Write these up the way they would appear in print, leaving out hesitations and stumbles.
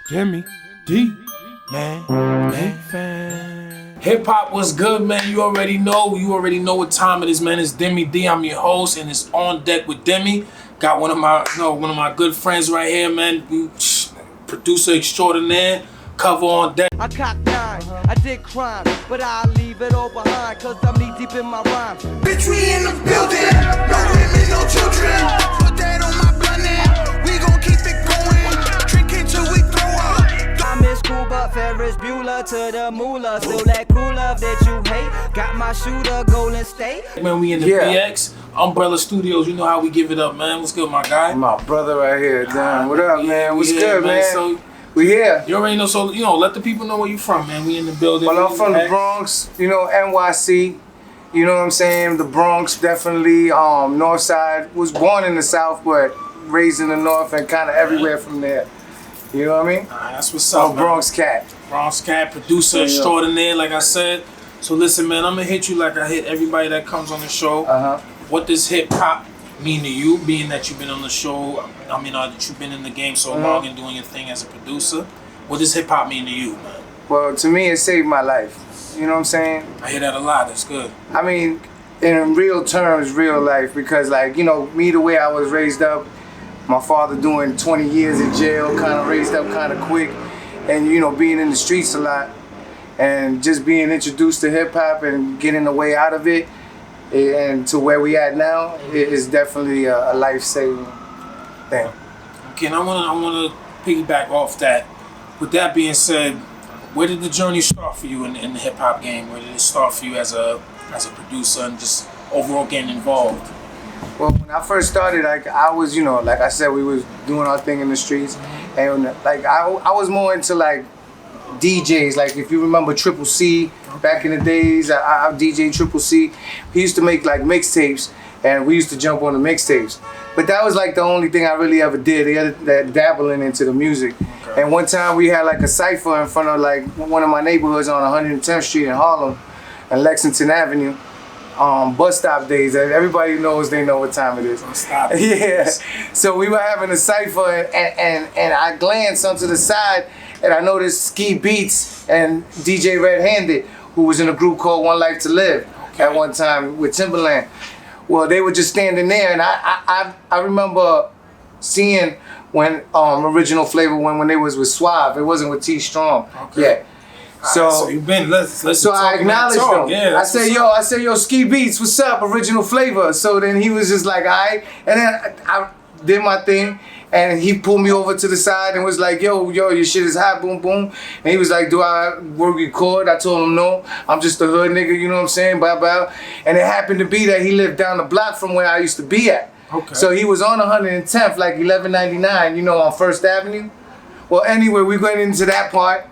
Deme D, man. Hip hop was good, man. You already know. You already know what time it is, man. It's Deme D. I'm your host, and it's On Deck with Deme. Got one of my good friends right here, man. Producer extraordinaire. Cover on deck. I cocked nine, I did crime, but I'll leave it all behind, cause I'm knee deep in my rhyme. Bitch, we in the building, no women, no children. Put that on my blood now, we gon' keep it going. Drinking till we throw up. I'm in school, but Ferris Bueller to the moolah. Still that cool love that you hate. Got my shooter, Golden State. Man, we in the BX, Umbrella Studios. You know how we give it up, man. What's good, my guy? My brother right here, Don. What up, man? What's good, man? So, we here. You already know, so, let the people know where you from, man. We in the building. Well, I'm from the Bronx, NYC. You know what I'm saying? The Bronx, definitely. North Side. Was born in the South, but raised in the North and kind of everywhere from there. You know what I mean? That's what's up, Bronx cat. Bronx cat, producer extraordinaire, like I said. So listen, man, I'm gonna hit you like I hit everybody that comes on the show. What does hip hop mean to you, being that you've been on the show? I mean, that you've been in the game so long and doing your thing as a producer. What does hip hop mean to you, man? Well, to me, it saved my life. You know what I'm saying? I hear that a lot. That's good. I mean, in real terms, real life, because me, the way I was raised up, my father doing 20 years in jail, kind of raised up kind of quick, and being in the streets a lot, and just being introduced to hip hop and getting the way out of it, and to where we at now, it is definitely a life-saving thing. Okay, and I wanna piggyback off that. With that being said, where did the journey start for you in the hip hop game? Where did it start for you as a producer and just overall getting involved? Well, when I first started, I was, like I said, we was doing our thing in the streets, and I was more into DJs. Like if you remember Triple C back in the days, I DJ Triple C. He used to make mixtapes, and we used to jump on the mixtapes. But that was the only thing I really ever did. The other dabbling into the music. Okay. And one time we had a cypher in front of one of my neighborhoods on 110th Street in Harlem, and Lexington Avenue. Bus stop days. Everybody knows, they know what time it is. Bus stop. Yeah. So we were having a cypher, and I glanced onto the side, and I noticed Ski Beats and DJ Red Handed, who was in a group called One Life to Live at one time with Timberland. Well, they were just standing there, and I remember seeing when Original Flavor when they was with Suave. It wasn't with T Strong. Okay. Yeah. So you've been so I acknowledged him. Yeah, I said, yo, Ski Beats, what's up? Original Flavor. So then he was just like, all right. And then I did my thing, and he pulled me over to the side and was like, yo, your shit is hot, boom, boom. And he was like, do I record? I told him no. I'm just a hood nigga, you know what I'm saying? Blah, blah. And it happened to be that he lived down the block from where I used to be at. Okay. So he was on 110th, 1199, on First Avenue. Well, anyway, we went into that part.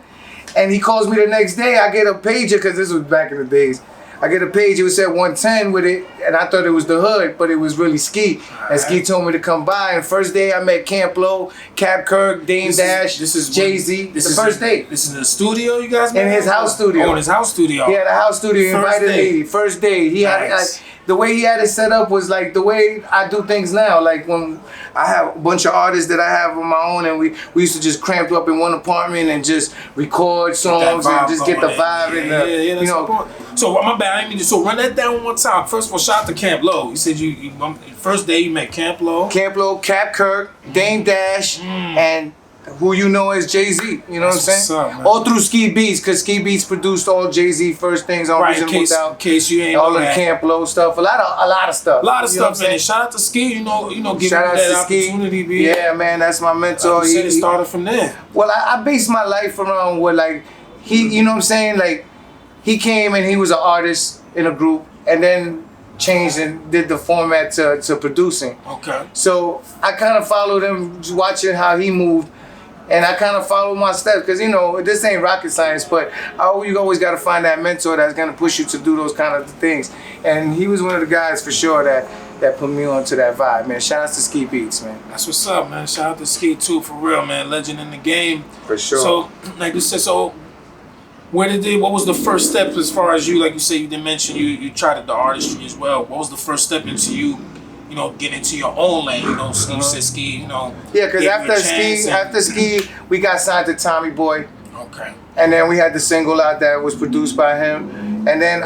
And he calls me the next day. I get a pager, because this was back in the days. I get a page, it said 110 with it, and I thought it was the hood, but it was really Ski. And Ski told me to come by, and first day I met Camp Low, Cap Kirk, Dame Dash, Jay-Z. The first day. This is in the studio you guys met? In his house studio. Oh, in his house studio. He had a house studio, he invited me. First day. He had the way he had it set up was the way I do things now. When I have a bunch of artists that I have on my own, and we used to just cramp up in one apartment and just record songs and just get the vibe and So my bad, I didn't mean to. So run that down one more time. First of all, shout out to Camp Low. You said you first day you met Camp Low. Camp Low, Cap Kirk, Dame Dash, and who you know as Jay-Z. You know what I'm saying? Up, all through Ski Beats, because Ski Beats produced all Jay-Z first things on Reasonable Doubt. In case you ain't all know the that. Camp Low stuff, a lot of stuff. A lot of stuff in it. Shout out to Ski, giving you that opportunity. Yeah, man, that's my mentor. He started from there. Well, I based my life around what he, you know what I'm saying? He came and he was an artist in a group, and then changed and did the format to producing. Okay. So I kind of followed him, watching how he moved, and I kind of followed my steps, because this ain't rocket science, but you always got to find that mentor that's gonna push you to do those kind of things. And he was one of the guys for sure that put me onto that vibe, man. Shout out to Ski Beats, man. That's what's up, man. Shout out to Ski too, for real, man. Legend in the game. For sure. So, like you said, what was the first step as far as you, like you said, you did mention you tried the artistry as well. What was the first step into you you know, get into your own lane. You know, so you said Ski, you know. Yeah, because after Ski, we got signed to Tommy Boy. Okay. And then we had the single out that was produced by him. And then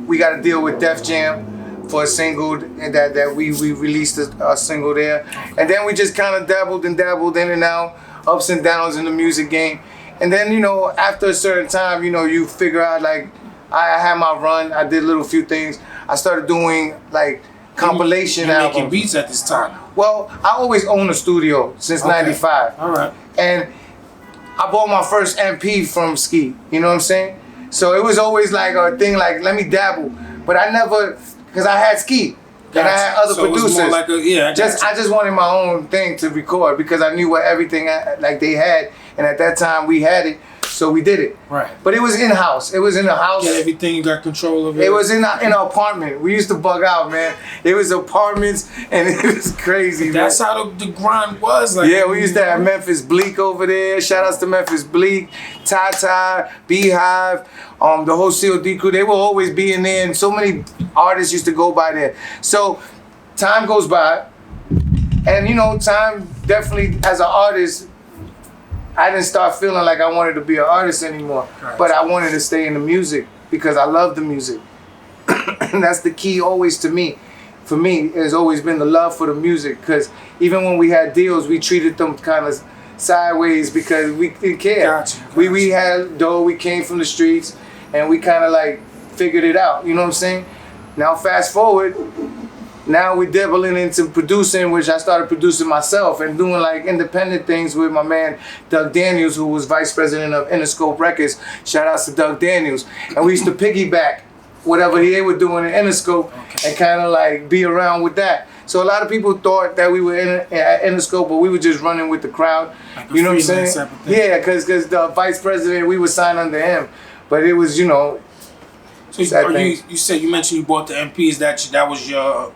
we got to deal with Def Jam for a single that we released a single there. And then we just kind of dabbled in and out, ups and downs in the music game. And then, you know, after a certain time, you know, you figure out, like, I had my run. I did a little few things. I started doing, like, compilation albums. You making beats at this time? Well, I always owned a studio since '95. All right. And I bought my first MP from Ski. You know what I'm saying? So it was always like a thing, like, let me dabble. But I never, because I had Ski. And I had other producers. It was more like I just wanted my own thing to record because I knew what everything like they had, and at that time we had it, so we did it. Right. But it was in house. It was in the house. Yeah, everything you got control of it. It was in an apartment. We used to bug out, man. It was apartments, and it was crazy. That's how the grind was. Like, yeah, we used to have Memphis Bleak over there. Shout outs to Memphis Bleak, Ty, Beehive, the whole C.O.D. crew. They will always be in there, and so many artists used to go by there. So time goes by, and you know, time definitely as an artist, I didn't start feeling like I wanted to be an artist anymore. Right. But I wanted to stay in the music because I love the music. And that's the key always to me. For me, it has always been the love for the music, because even when we had deals, we treated them kind of sideways because we didn't care. Gotcha. We had dough, we came from the streets, and we kind of like figured it out, you know what I'm saying? Now fast forward, now we're dabbling into producing, which I started producing myself and doing like independent things with my man Doug Daniels, who was vice president of Interscope Records. Shout outs to Doug Daniels. And we used to piggyback whatever they were doing in Interscope and kind of like be around with that. So a lot of people thought that we were at Interscope, but we were just running with the crowd. Like, you know what I'm saying? Yeah, because the vice president, we were signed under him. But it was, you know. So you mentioned you bought the MPs. That was your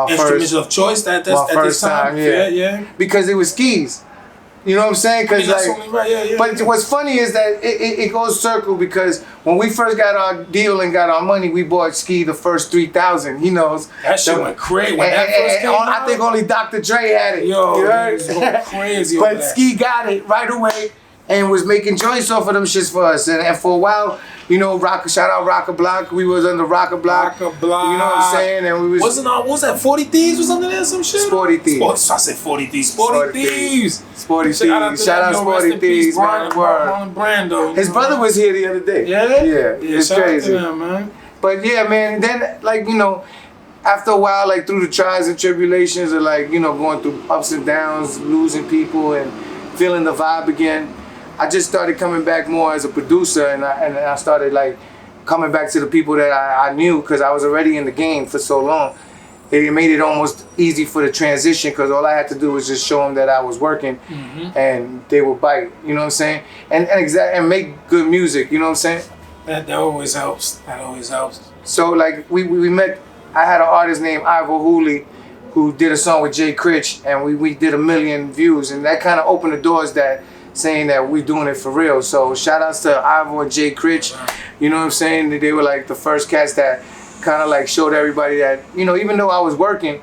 instrument of choice at this time? Yeah. Because it was Skis. You know what I'm saying? Cause that's only right. Yeah. But what's funny is that it goes circle, because when we first got our deal and got our money, we bought Ski the first 3,000. He knows. That shit went crazy. When that first came out, I think only Dr. Dre had it. Yo, you heard? It was going crazy. But Ski got it right away and was making joints off of them shits for us. And for a while, you know, shout out Rocker Block. We was under Rocker Block. You know what I'm saying? And we was what was that 40 Thieves was under there, some shit? Sporty Thieves. I said 40 Thieves. Sporty Thieves. Sporty Thieves. Shout out Sporty Thieves, man. Brando. His brother was here the other day. Yeah, it's shout crazy. Out to them, man. But yeah, man. Then like, you know, after a while, like through the trials and tribulations of like, you know, going through ups and downs, losing people and feeling the vibe again, I just started coming back more as a producer, and I started like coming back to the people that I knew, because I was already in the game for so long. It made it almost easy for the transition, because all I had to do was just show them that I was working, and they would bite. You know what I'm saying? And make good music. You know what I'm saying? That always helps. So like we met. I had an artist named Ivor Hooley who did a song with Jay Critch, and we did 1 million views, and that kind of opened the doors that. Saying that we're doing it for real. So shout outs to Ivor and Jay Critch. You know what I'm saying? They were like the first cats that kind of like showed everybody that, you know, even though I was working,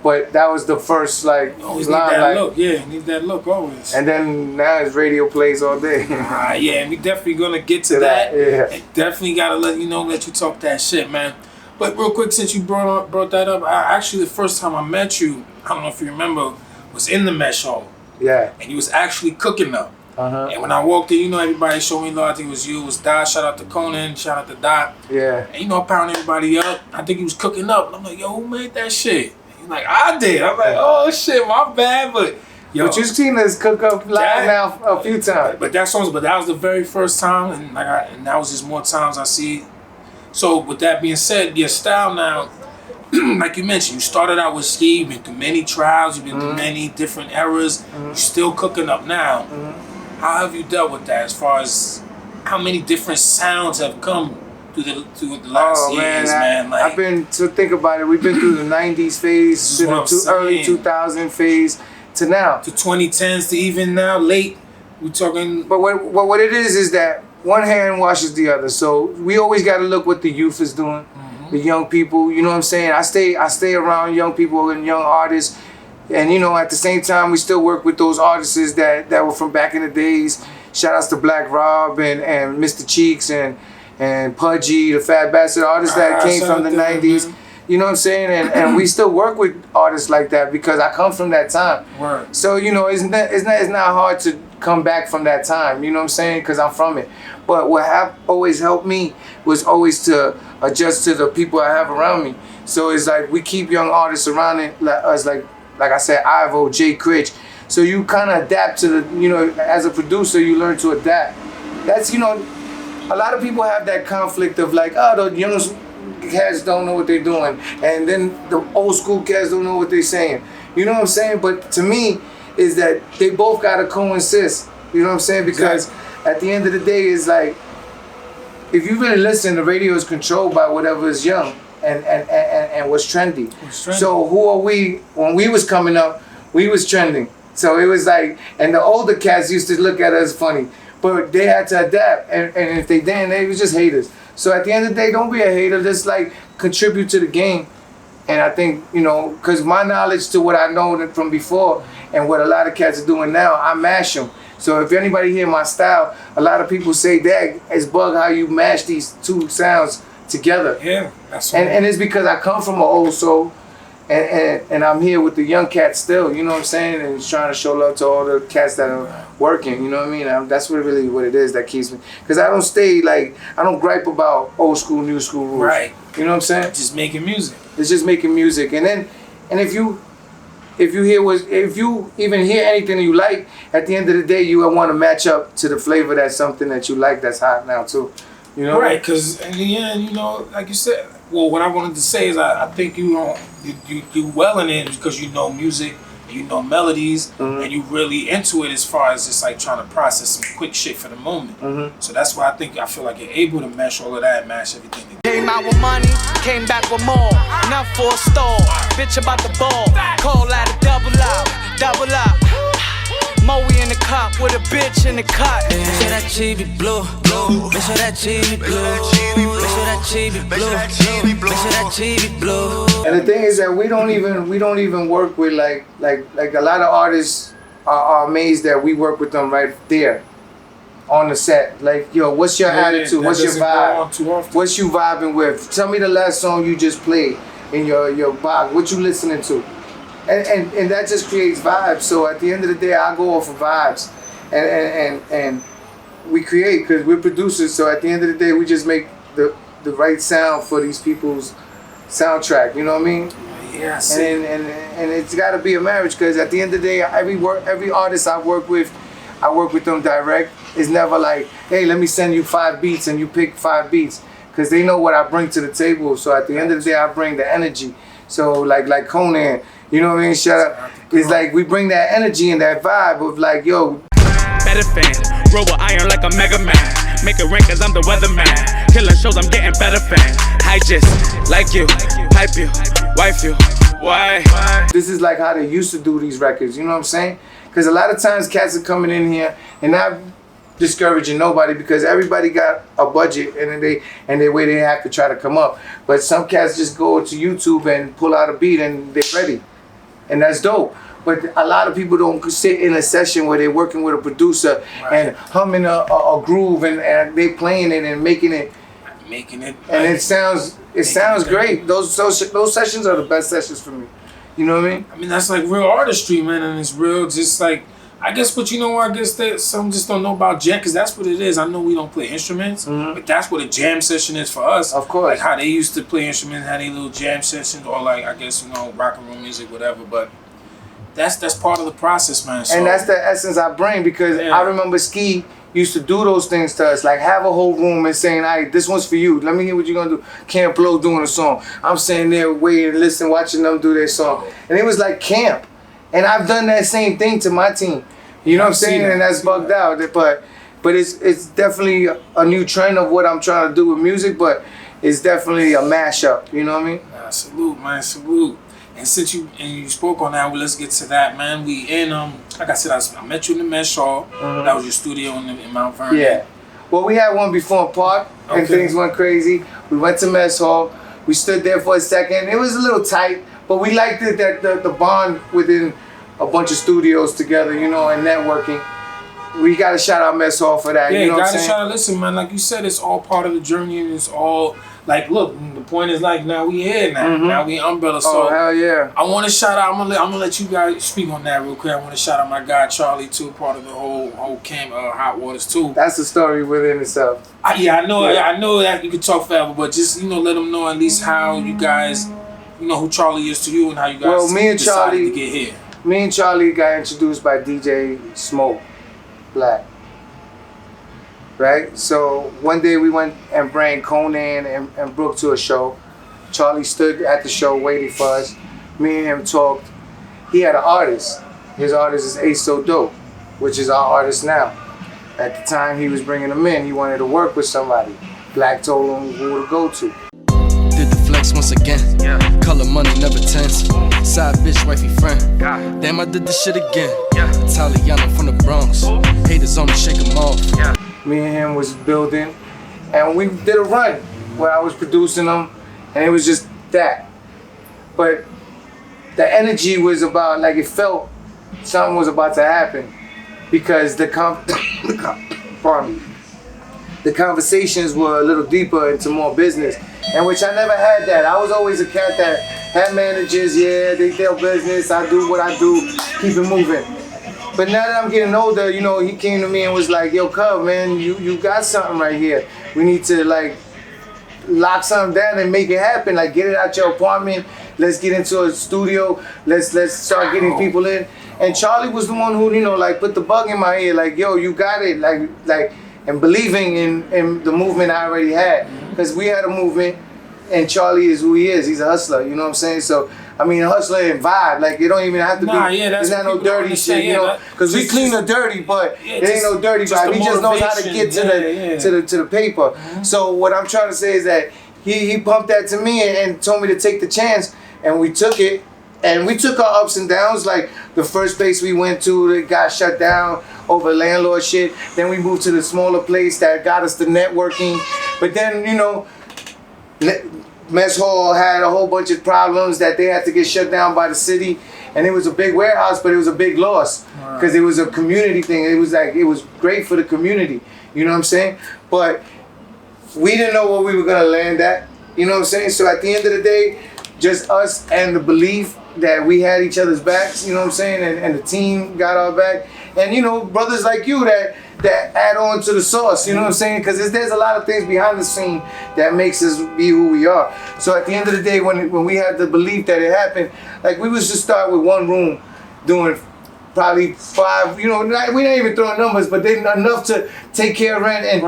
but that was the first like always need that look. Yeah, need that look always. And then now it's radio plays all day. Yeah, and we definitely gonna get to that. Yeah. And definitely gotta let you talk that shit, man. But real quick, since you brought that up, actually the first time I met you, I don't know if you remember, was in the Mesh Hall. Yeah. And he was actually cooking up. And when I walked in, you know, everybody showed me love. I think it was you, it was Dot. Shout out to Conan, shout out to Dot. Yeah. And you know, I pounded everybody up. I think he was cooking up. And I'm like, yo, who made that shit? He's like, I did. I'm like, oh shit, my bad. But yo, but you've seen us cook up live now a few times. But that was the very first time, and and that was just more times I see. So with that being said, your style now, like you mentioned, you started out with Ski, you've been through many trials, you've been through many different eras, you're still cooking up now. How have you dealt with that, as far as how many different sounds have come through the last years, man? Like, I've been, to think about it, we've been through the 90s phase, to the early 2000 phase, to now. To 2010s, to even now, late, we're talking. But what it is that one hand washes the other. So we always got to look what the youth is doing. the young people. You know what I'm saying? I stay around young people and young artists. And you know, at the same time, we still work with those artists that were from back in the days. Shout outs to Black Rob and Mr. Cheeks and Pudgy, the Fat Bastard, artists that came from the 90s. Man. You know what I'm saying? And we still work with artists like that because I come from that time. Word. So, you know, it's not hard to come back from that time. You know what I'm saying? Because I'm from it. But what always helped me was always to adjust to the people I have around me. So it's like we keep young artists around us, like I said, Ivo, Jay Critch. So you kind of adapt to the, you know, as a producer, you learn to adapt. That's, you know, a lot of people have that conflict of like, oh, the young cats don't know what they're doing. And then the old school cats don't know what they're saying. You know what I'm saying? But to me, is that they both got to coexist. You know what I'm saying? Because at the end of the day, it's like, if you really listen, the radio is controlled by whatever is young and what's trendy. So who are we? When we was coming up, we was trending. So it was like, and the older cats used to look at us funny, but they had to adapt. And if they didn't, they was just haters. So at the end of the day, don't be a hater. Just like contribute to the game. And I think, you know, because my knowledge to what I know from before and what a lot of cats are doing now, I mash them. So if anybody hear my style, a lot of people say, Dag, it's bug how you mash these two sounds together. Yeah, that's right. And it's because I come from an old soul, and I'm here with the young cats still, you know what I'm saying? And it's trying to show love to all the cats that are working, you know what I mean? That's really what it is that keeps me. Because I don't stay like, I don't gripe about old school, new school rules. Right. You know what I'm saying? Just making music. It's just making music. And if you even hear anything that you like, at the end of the day, you want to match up to the flavor that's something that you like that's hot now too. You know? Right, because in the end, you know, like you said, well, what I wanted to say is I think you do well in it because you know music, you know melodies, and you really into it as far as just like trying to process some quick shit for the moment. So that's why I feel like you're able to mesh all of that and mash everything together. Came out with money, came back with more. Enough for a store, bitch about the ball. Call at a double up. Moe in the cup with a bitch in the cut. Make sure that cheese be blue. Make sure that cheese be blue. Make sure that cheese be blue. Make sure that cheese be blue. And the thing is that we don't even work with like a lot of artists are amazed that we work with them right there on the set. Like, yo, what's your attitude? What's your vibe? What's you vibing with? Tell me the last song you just played in your box. What you listening to? And that just creates vibes. So at the end of the day, I go off of vibes, and we create because we're producers. So at the end of the day, we just make the right sound for these people's soundtrack. You know what I mean? Yes. And it's got to be a marriage because at the end of the day, every artist I work with them direct. It's never like, hey, let me send you 5 beats and you pick 5 beats, because they know what I bring to the table. So at the end of the day, I bring the energy. So like Conan. You know what I mean? Shut up. It's like we bring that energy and that vibe of like, yo. Better fan, roll with iron like a Mega Man. Make it rain cause I'm the weatherman. Killing shows, I'm getting better fan. I just like you, hype you, wife you. Why? This is like how they used to do these records, you know what I'm saying? Because a lot of times cats are coming in here and not discouraging nobody because everybody got a budget and they way they have to try to come up. But some cats just go to YouTube and pull out a beat and they're ready. And that's dope. But a lot of people don't sit in a session where they're working with a producer and humming a groove and they playing it and making it. And it sounds great. Those sessions are the best sessions for me. You know what I mean? I mean, that's like real artistry, man, and it's real just like, I guess, but you know, I guess that some just don't know about jam, because that's what it is. I know we don't play instruments, but that's what a jam session is for us. Of course. Like how they used to play instruments, had their little jam sessions, or like, I guess, you know, rock and roll music, whatever, but that's part of the process, man. So, and that's the essence I bring, because I remember Ski used to do those things to us, like have a whole room and saying, "Hey, this one's for you. Let me hear what you're gonna do." Camp Blow doing a song. I'm sitting there waiting, listening, watching them do their song, and it was like camp. And I've done that same thing to my team. You know what I'm saying? And that's bugged out. But it's definitely a new trend of what I'm trying to do with music. But it's definitely a mashup. You know what I mean? Nah, salute, man, salute. And since you spoke on that, well, let's get to that, man. We in like I said, I met you in the Mesh Hall. That was your studio in Mount Vernon. Yeah. Well, we had one before in Park, and things went crazy. We went to Mess Hall. We stood there for a second. It was a little tight, but we liked it that the bond within a bunch of studios together, you know, and networking. We gotta shout out Mess Hall for that. Yeah, you know what I'm gotta saying? shout out. Listen, man, like you said, it's all part of the journey, and it's all like, look. The point is, like, now we here now. Now we Umbrella. So Oh hell yeah! I want to shout out. I'm gonna let you guys speak on that real quick. I want to shout out my guy Charlie too, part of the whole camp, Hot Waters too. That's a story within itself. I know that you could talk forever, but just let them know at least how you guys, who Charlie is to you and how you guys Me and decided Charlie to get here. Me and Charlie got introduced by DJ Smoke Black. Right? So one day we went and brought Conan and Brooke to a show. Charlie stood at the show waiting for us. Me and him talked. He had an artist. His artist is C.O.D, which is our artist now. At the time he was bringing him in, he wanted to work with somebody. Black told him who to go to. Did the flex once again. Color money never tense. Side bitch, wifey friend. Damn, I did this shit again. Italiano from the Bronx. Haters on me, shake them off. Me and him was building, and we did a run where I was producing them, and it was just that. But the energy was about, like, it felt something was about to happen, because the conversations were a little deeper into more business, and which I never had that. I was always a cat that had managers, yeah, they tell business, I do what I do, keep it moving. But now that I'm getting older, he came to me and was like, yo, Cub, man, you got something right here. We need to, like, lock something down and make it happen. Like, get it out your apartment. Let's get into a studio. Let's start getting people in. And Charlie was the one who, like, put the bug in my ear. Like, yo, you got it. Like, and believing in the movement I already had. Because we had a movement, and Charlie is who he is. He's a hustler, you know what I'm saying? So, I mean, hustler and vibe, like, it don't even have to be, that's it's not no dirty shit, because we clean the dirty, but it ain't no dirty vibe. He just knows how to get to the paper. So what I'm trying to say is that he pumped that to me and told me to take the chance, and we took it, and we took our ups and downs. Like, the first place we went to, it got shut down over landlord shit. Then we moved to the smaller place that got us the networking. But then, Mess Hall had a whole bunch of problems that they had to get shut down by the city, and it was a big warehouse, but it was a big loss because it was a community thing. It was great for the community, you know what I'm saying? But we didn't know where we were gonna land at, you know what I'm saying? So at the end of the day, just us and the belief that we had each other's backs, you know what I'm saying, and the team got our back, and brothers like you that add on to the sauce, you know what I'm saying? Because there's a lot of things behind the scene that makes us be who we are. So at the end of the day, when we had the belief that it happened, like, we was just start with one room doing probably 5, we didn't even throw numbers, but they enough to take care of rent and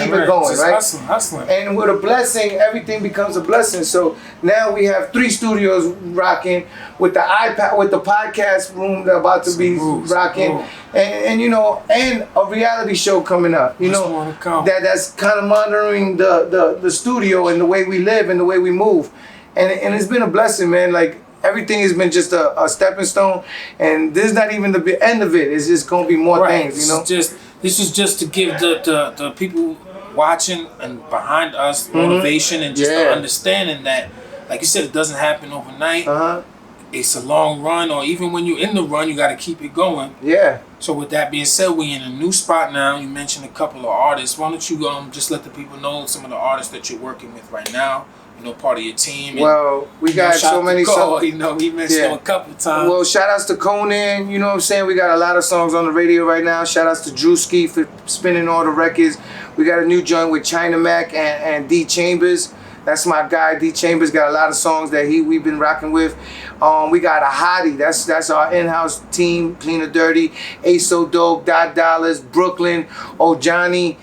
keep it going, just right? Hustling. And with a blessing, everything becomes a blessing. So now we have 3 studios rocking with the iPad, with the podcast room that's about to be rocking, and a reality show coming up. That's kind of monitoring the studio and the way we live and the way we move, and it's been a blessing, man. Like, everything has been just a stepping stone, and this is not even the end of it. It's just gonna be more things, This is just to give the people watching and behind us motivation and just the understanding that, like you said, it doesn't happen overnight. It's a long run, or even when you're in the run, you got to keep it going. Yeah. So with that being said, we in a new spot now. You mentioned a couple of artists. Why don't you just let the people know some of the artists that you're working with right now? Part of your team. Well, we got so many songs. He mentioned them a couple of times. Well, shout outs to Conan, you know what I'm saying? We got a lot of songs on the radio right now. Shout outs to Drewski for spinning all the records. We got a new joint with China Mac and D Chambers. That's my guy. D Chambers got a lot of songs that we've been rocking with. We got a hottie. That's our in-house team, Clean or Dirty, Aso Dope, Dot Dollars, Brooklyn, Johnny.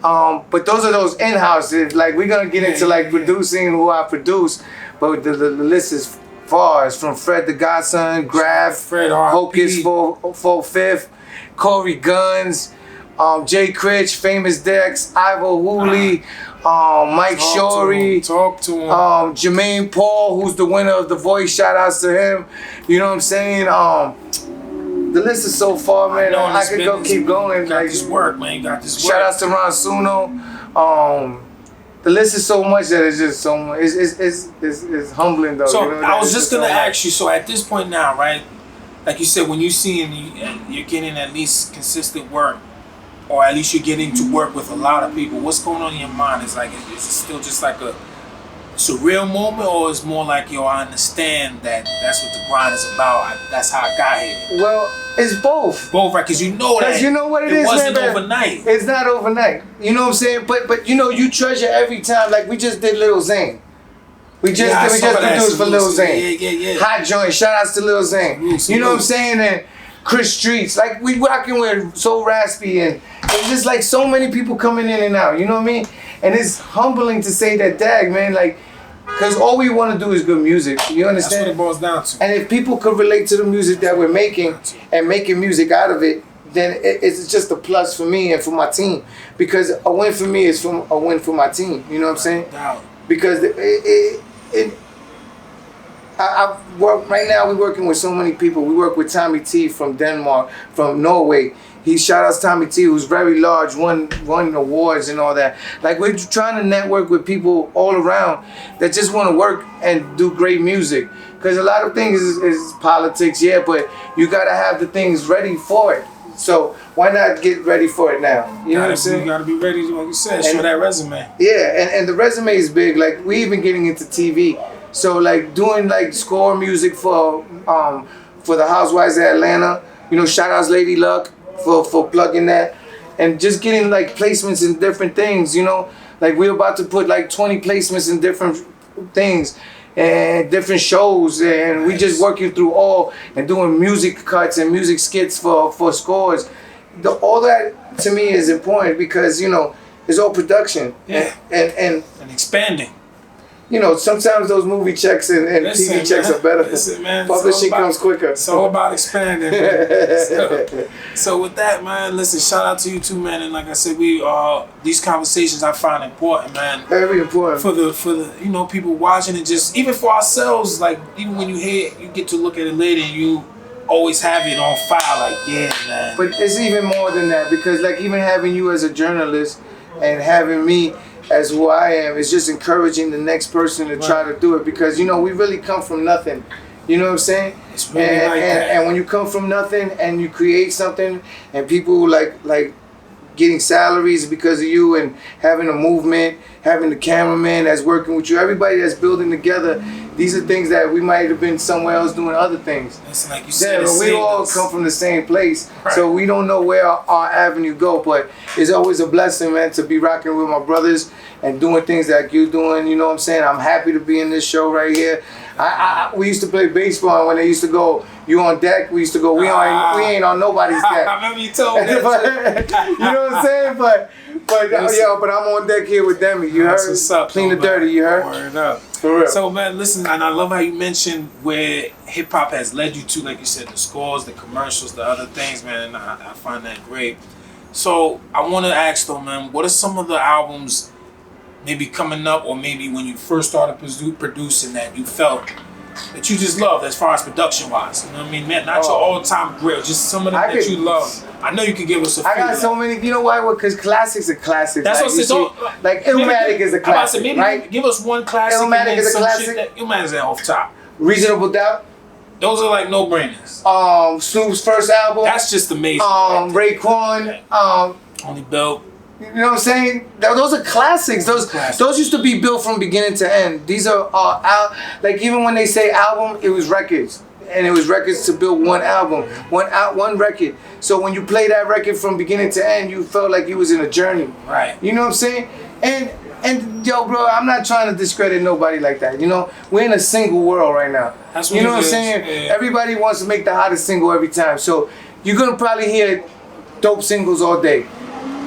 But those are those in-house. Like, we're gonna get into producing who I produce, but the list is far. It's from Fred the Godson, Grafh, Hocus 4/5, Cory Gunz, J. Critch, Famous Dex, Ivo Hooley, Mike Shorey, Jermaine Paul, who's the winner of The Voice. Shout outs to him. You know what I'm saying? The list is so far, man. I could keep going. You got this work, man. You got this work. Shout outs to Ron Suno. the list is so much that it's just so much. It's humbling though. So you know, I was just gonna so ask you. So at this point now, right? Like you said, when you see you're getting at least consistent work, or at least you're getting to work with a lot of people. What's going on in your mind? Is it still just like a surreal moment, or it's more like, yo, I understand that that's what the grind is about. That's how I got here. Well, it's both. Both, right? Because you know that. You know what it is, wasn't man. overnight. It's not overnight. You know what I'm saying? But you know, you treasure every time. Like we just did Lil Zane. We just produced for Lil Zane. Yeah. Hot joint. Shout outs to Lil Zane. You know what I'm saying? And Chris Streets. Like we rocking with So Raspy and just like so many people coming in and out. You know what I mean? And it's humbling to say that, dag, man, like, because all we want to do is good music. You understand? That's what it boils down to. And if people could relate to the music that we're making and making music out of it, then it's just a plus for me and for my team. Because a win for me is a win for my team. You know what I'm saying? Because right now we're working with so many people. We work with Tommy T from Denmark, from Norway. He shout outs Tommy T, who's very large, won awards and all that. Like we're trying to network with people all around that just want to work and do great music. Because a lot of things is politics, yeah, but you gotta have the things ready for it. So why not get ready for it now? You know what I'm saying? You gotta be ready, like you said, show that resume. Yeah, and the resume is big. Like we even getting into TV. So like doing like score music for the Housewives of Atlanta. You know, shout outs Lady Luck for plugging that, and just getting like placements in different things. You know, like we're about to put like 20 placements in different things and different shows, and we just working through all and doing music cuts and music skits for scores. All that to me is important because, you know, it's all production. Yeah. And expanding. You know, sometimes those movie checks and TV checks are better. Man, publishing comes quicker. It's all about expanding, man. So with that, man, listen, shout out to you too, man. And like I said, these conversations I find important, man. Very important. For the you know, people watching it, just even for ourselves, like even when you hear it, you get to look at it later and you always have it on file, like, yeah, man. But it's even more than that, because like even having you as a journalist and having me as who I am is just encouraging the next person to try to do it, because, you know, we really come from nothing. You know what I'm saying? It's really like that. And when you come from nothing and you create something and people like getting salaries because of you and having a movement, having the cameraman that's working with you, everybody that's building together, these are things that we might have been somewhere else doing other things. It's like you said, we all come from the same place, so we don't know where our avenue go, but it's always a blessing, man, to be rocking with my brothers and doing things like you doing. You know what I'm saying? I'm happy to be in this show right here. We used to play baseball, and when they used to go, you on deck, we used to go, we ain't on nobody's deck. I remember you told me that. You know what I'm saying? But I'm on deck here with Deme. You heard? What's up, Clean the dirty, you heard? Word up. For real. So, man, listen, and I love how you mentioned where hip hop has led you to, like you said, the scores, the commercials, the other things, man, and I find that great. So, I want to ask though, man, what are some of the albums maybe coming up, or maybe when you first started producing that you felt that you just loved as far as production wise? You know what I mean, man? Not your all-time grill, just some of them that you love. I know you can give us a few. I got so many. You know why? Because classics are classics. That's like, what it's like Illmatic is a classic, maybe right? Give us one classic. Illmatic is a classic. Illmatic is off top. Reasonable Doubt. Those are like no-brainers. Snoop's first album. That's just amazing. Raekwon. Only Built. You know what I'm saying? Those are classics. Those used to be built from beginning to end. These are out. Like even when they say album, it was records, and it was records to build one album, one record. So when you play that record from beginning to end, you felt like you was in a journey. Right. You know what I'm saying? And yo, bro, I'm not trying to discredit nobody like that. You know, we're in a single world right now. That's what you know it what I'm is. saying? Yeah. Everybody wants to make the hottest single every time. So you're gonna probably hear dope singles all day.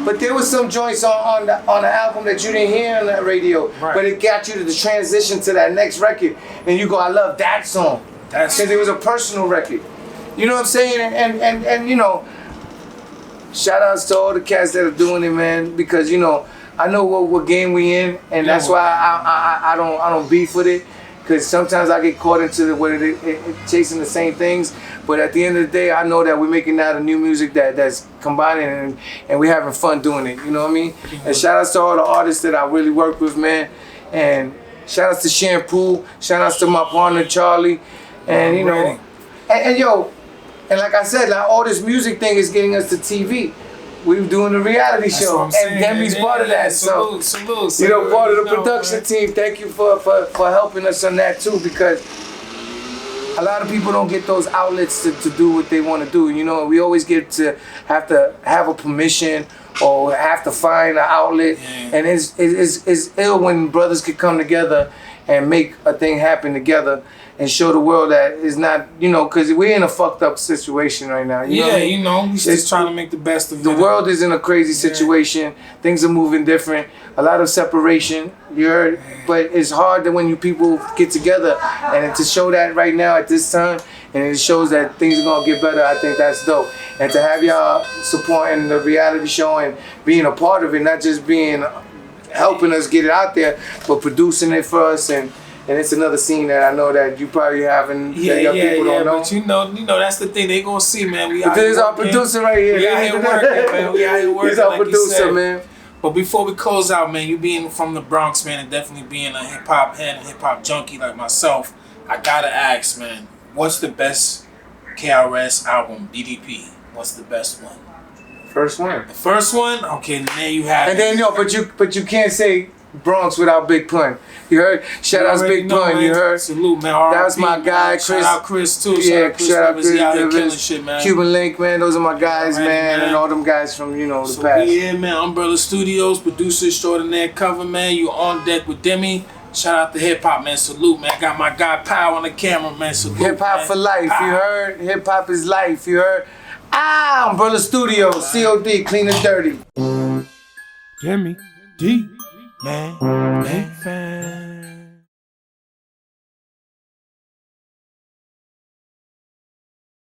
But there was some joints on the album that you didn't hear on that radio, but it got you to the transition to that next record, and you go, I love that song, because it was a personal record. You know what I'm saying? And you know, shout outs to all the cats that are doing it, man, because you know I know what game we in, and that's why I don't beef with it. because sometimes I get caught into chasing the same things. But at the end of the day, I know that we're making out a new music that's combining and we're having fun doing it. You know what I mean? And shout outs to all the artists that I really work with, man. And shout outs to Shampoo. Shout outs to my partner Charlie. And you know, and yo, and like I said, like all this music thing is getting us to TV. We were doing a reality show, and Deme's part of that. Salute. You know, part of the production team. Thank you for helping us on that too, because a lot of people don't get those outlets to do what they want to do. You know, we always get to have a permission or have to find an outlet, and it's ill when brothers could come together and make a thing happen together and show the world that it's not, you know, because we're in a fucked up situation right now. You know what I mean? You know, we're just trying to make the best of it. The world is in a crazy situation. Things are moving different. A lot of separation. You heard? But it's hard that when you people get together, and to show that right now at this time, and it shows that things are gonna get better. I think that's dope. And to have y'all supporting the reality show and being a part of it, not just being helping us get it out there, but producing it for us, and it's another scene that I know that you probably haven't, that your people don't know. But you know that's the thing they gonna see, man. We but there's our producer right here. We out here working, man. We out here working. He's our like producer, man. But before we close out, man, you being from the Bronx, man, and definitely being a hip hop head and hip hop junkie like myself, I gotta ask, man, what's the best KRS album, BDP? What's the best one? First one. The first one? Okay, there you have and it. And then, but you can't say Bronx without Big Pun. You heard? Shout out Big Pun, you heard? Salute, man. That was my guy, Chris. Shout out Chris, too. Yeah, shout out Chris. He out here killing shit, man. Cuban Link, man. Those are my guys, man. And all them guys from, you know, the past. Yeah, man. Umbrella Studios, producer extraordinaire cover, man. You on Deck with Deme. Shout out to hip hop, man. Salute, man. Got my guy Pow on the camera, man. Salute. Hip hop for life, you heard? Hip hop is life, you heard? Umbrella Studios, C.O.D, clean and dirty. Deme D, man, fan.